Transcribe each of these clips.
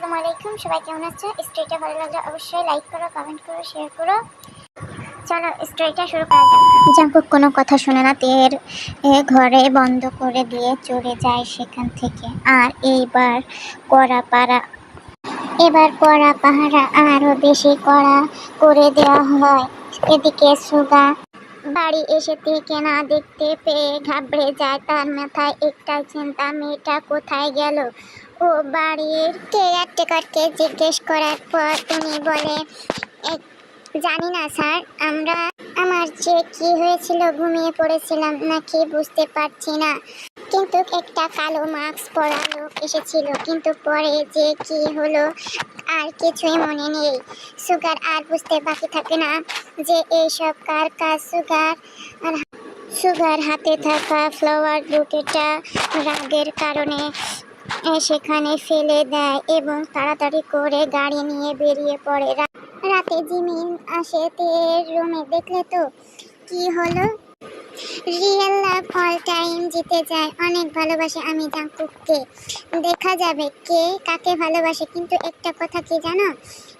আসসালামু আলাইকুম, সবাই কেমন আছো? স্টোরিটা ভালো লাগলে অবশ্যই লাইক করো, কমেন্ট করো, শেয়ার করো। চলো স্টোরিটা শুরু করা যাক। জাঙ্কুক কোনো কথা শুনে না, তের ঘরে বন্ধ করে দিয়ে চলে যায় সেখান থেকে। আর কড়া পাহারা আরো বেশি কড়া করে দেওয়া হয়। এদিকে সুগা বাড়ি এসে থেকে না দেখতে পেয়ে ঘাবড়ে যায়। তার মাথায় একটাই চিন্তা, মেয়েটা কোথায় গেল। ও বাড়ির কেয়ারটেকারকে জিজ্ঞেস করার পর উনি বলে, জানি না স্যার, আমার যে কি হয়েছিল, ঘুমিয়ে পড়েছিলাম নাকি বুঝতে পারছি না, কিন্তু একটা কালো মাস্ক পরা লোক এসেছিল, কিন্তু পরে যে কি হলো আর কিছুই মনে নেই। সুগার আর বুঝতে বাকি থাকে না যে এইসব কার কাজ। সুগার হাতে থাকা ফ্লাওয়ার বুকেটা রাগের কারণে সেখানে ফেলে দেয় এবং তাড়াতাড়ি করে গাড়ি নিয়ে বেরিয়ে পড়ে। রাতে জিমিন আসে তের রুমে। দেখলে তো কি হলো, রিয়েল লাভ অল টাইম জিতে যায়। অনেক ভালোবাসে আমি জাঙ্কুককে, দেখা যাবে কে কাকে ভালোবাসে। কিন্তু একটা কথা কি জানো,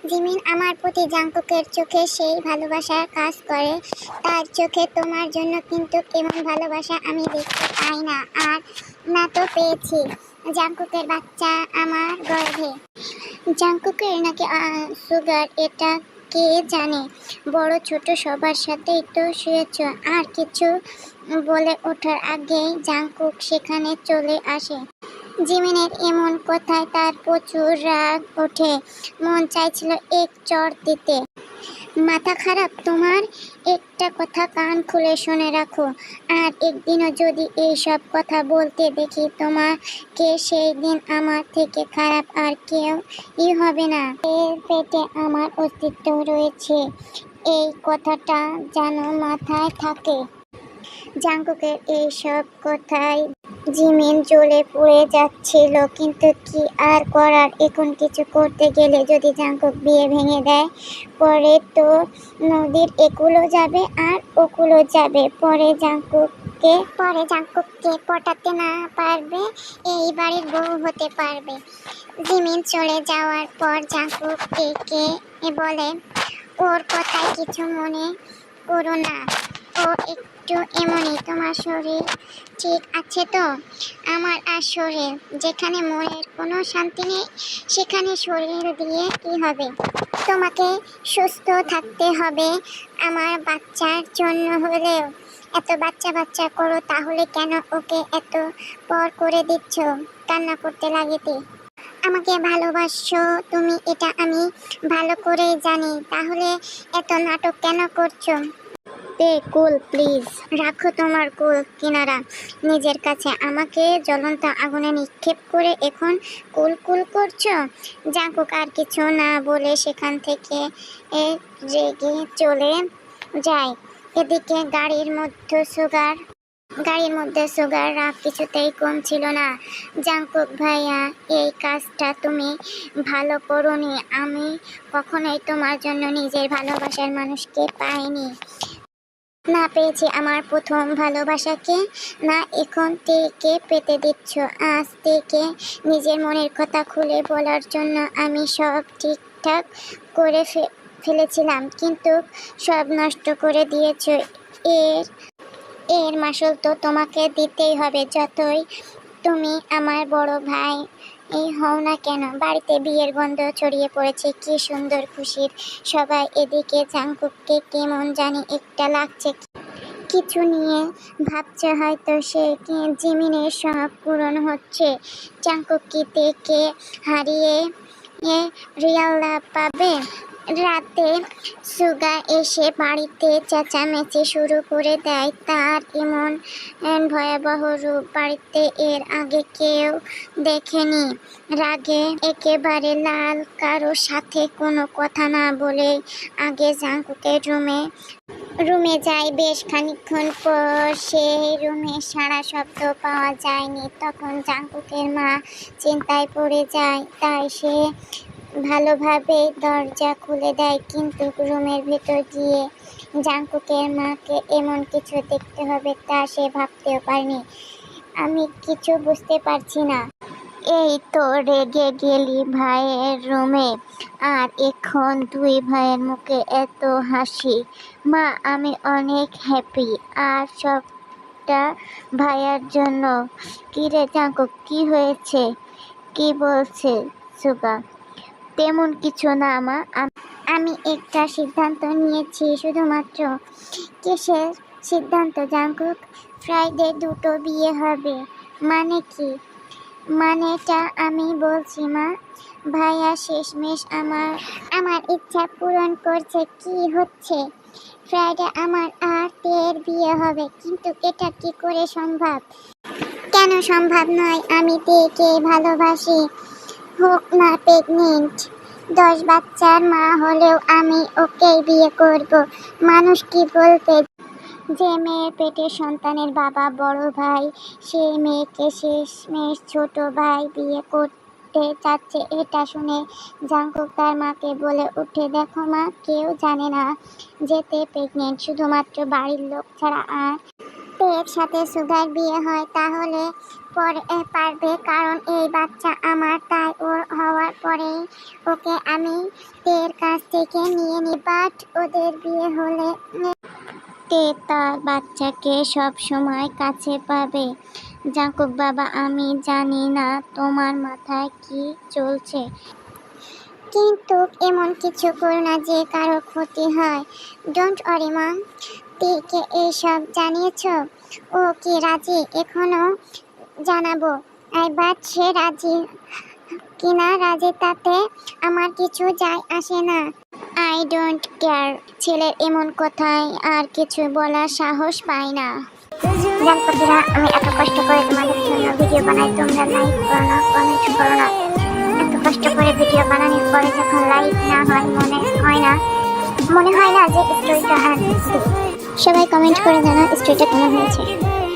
জিমিন আমার প্রতি জাঙ্কুকের চোখে সেই ভালোবাসার কাজ করে, তার চোখে তোমার জন্য কিন্তু এমন ভালোবাসা আমি দেখতে পাই না। আর না তো পেয়েছি জাঙ্কুকের বাচ্চা আমার গর্ভে। জাঙ্কুকের নাকি সুগার, এটা কে জানে। বড় ছোট সবার সাথেই তো শুয়েছ। আর কিছু বলে ওঠার আগেই জাঙ্কুক সেখানে চলে আসে। জিমিনের এমন কথায় তার প্রচুর রাগ ওঠে, মন চাইছিল এক চড় দিতে। মাথা খারাপ তোমার? একটা কথা কান খুলে শুনে রাখো, আর একদিনও যদি এইসব কথা বলতে দেখি তোমাকে, সেই দিন আমার থেকে খারাপ আর কেউই হবে না। এর পেটে আমার অস্তিত্ব রয়েছে, এই কথাটা যেন মাথায় থাকে। জাঙ্কুকের এইসব কথায় জিমিন জ্বলে পুড়ে যাচ্ছিল, কিন্তু কি আর করার। এখন কিছু করতে গেলে যদি জাঙ্কুক বিয়ে ভেঙে দেয়, পরে তো নদীর একুলও যাবে আর ওকুলও যাবে। পরে জাঙ্কুককে পটাতে না পারবে, এই বাড়ির বউ হতে পারবে। জিমিন চলে যাওয়ার পর জাঙ্কুক কে বলে, ওর কথায় কিছু মনে করো না, ও একটু এমনই। তোমার শরীর ঠিক আছে তো? আমার আর শরীর? যেখানে মনের কোনো শান্তি নেই সেখানে শরীর দিয়ে কি হবে? তোমাকে সুস্থ থাকতে হবে আমার বাচ্চার জন্য হলেও। এত বাচ্চা করো তাহলে কেন ওকে এত পর করে দিচ্ছ? কান্না করতে লাগেতে। আমাকে ভালোবাসো তুমি, এটা আমি ভালো করেই জানি, তাহলে এত নাটক কেন করছো? কুল প্লিজ, রাখো তোমার কুল কিনারা নিজের কাছে। আমাকে জ্বলন্ত আগুনে নিক্ষেপ করে এখন কুল করছো? জাঙ্কুক আর কিছু না বলে সেখান থেকে রেগে চলে যায়। এদিকে গাড়ির মধ্যে সুগার রাগ কিছুতেই কম ছিল না। জাঙ্কুক ভাইয়া, এই কাজটা তুমি ভালো করোনি। আমি কখনোই তোমার জন্য নিজের ভালোবাসার মানুষকে পাইনি, না পেয়েছি আমার প্রথম ভালোবাসাকে, না এখন থেকে পেতে দিচ্ছ। আজ থেকে নিজের মনের কথা খুলে বলার জন্য আমি সব ঠিকঠাক করে ফেলেছিলাম, কিন্তু সব নষ্ট করে দিয়েছ। এর মাসুল তো তোমাকে দিতেই হবে, যতই তুমি আমার বড় ভাই হও না কেন। বাড়িতে বিয়ের গন্ধ ছড়িয়ে পড়েছে, কি সুন্দর খুশির সবাই। এদিকে জাঙ্কুককে কেমন জানি একটা লাগছে, কিছু নিয়ে ভাবছে হয়তো সে। জিমিনের শখ পূরণ হচ্ছে। জাঙ্কুক কি থেকে হারিয়ে রিয়াল লাভ পাবে? রাতে সুগা এসে বাড়িতে চেঁচামেচি শুরু করে দেয়। তার এমন ভয়াবহ রূপ বাড়িতে এর আগে কেউ দেখেনি। রাগে একেবারে লাল, কারোর সাথে কোনো কথা না বলে আগে জাঙ্কুকের রুমে যায়। বেশ খানিকক্ষণ পর সেই রুমে সারা শব্দ পাওয়া যায়নি। তখন জাঙ্কুকের মা চিন্তায় পড়ে যায়, তাই সে ভালোভাবে দরজা খুলে দেয়, কিন্তু রুমের ভেতর গিয়ে জাঙ্কুকের মাকে এমন কিছু দেখতে হবে তা সে ভাবতেও পারেনি। আমি কিছু বুঝতে পারছি না। এই তো রেগে গেলি ভাইয়ের রুমে, আর এখন দুই ভাইয়ের মুখে এত হাসি। মা আমি অনেক হ্যাপি, আর সবটা ভাইয়ার জন্য। কিরে জাঙ্কুক কি হয়েছে? কি বলছে সুগা? তেমন কিছু না মা, আমি একটা সিদ্ধান্ত নিয়েছি। শুধুমাত্র কিসের সিদ্ধান্ত জাঙ্কুক? ফ্রাইডে দুটো বিয়ে হবে। মানে কি? মানেটা আমি বলছি মা। ভাইয়া শেষমেশ আমার ইচ্ছা পূরণ করছে। কি হচ্ছে? ফ্রাইডে আমার আর তের বিয়ে হবে। কিন্তু এটা কি করে সম্ভব? কেন সম্ভব নয়? আমি তেকে ভালোবাসি, হোক না প্রেগনেন্ট। 10 বাচ্চার মা হলেও আমি ওকেই বিয়ে করব। মানুষ কি বলবে? যে মেয়ের পেটের সন্তানের বাবা বড় ভাই, সেই মেয়েকে শেষমেশ ছোট ভাই বিয়ে করতে চাচ্ছে। এটা শুনে জাঙ্কুক তার মাকে বলে উঠে, দেখো মা, কেউ জানে না যে তে প্রেগনেন্ট, শুধুমাত্র বাড়ির লোক ছাড়া। আর তের সাথে সুগার বিয়ে হয় তাহলে পারবে, কারণ এই বাচ্চা আমার। তাই ওর হওয়ার পরেই ওকে আমি তের কাছ থেকে নিয়ে নিই। বাট ওদের বিয়ে হলে তে তার বাচ্চাকে সব সময় কাছে পাবে। জাঙ্কুক বাবা, আমি জানি না তোমার মাথায় কি চলছে, কিন্তু এমন কিছু করো না যে কারো ক্ষতি হয়। ডোন্ট ওয়ারি মম। তেকে এইসব জানিয়েছ? ও কি রাজি? এখনো জানাবো। বাট সে রাজি কিনা রাজি তাতে আমার কিছু যায় আসে না। I don't care. ছেলের এমন কথায় আর কিছু বলার সাহস পাই না। জানপতিরা, আমি এত কষ্ট করে তোমাদের জন্য ভিডিও বানাই, তোমরা লাইক করো না, কমেন্ট করো না। এত কষ্ট করে ভিডিও বানানোর পরে যখন লাইক না হয়, মনে হয় না যে স্টোরিটা আর। সবাই কমেন্ট করে জানা স্টোরিটা কেমন হয়েছে।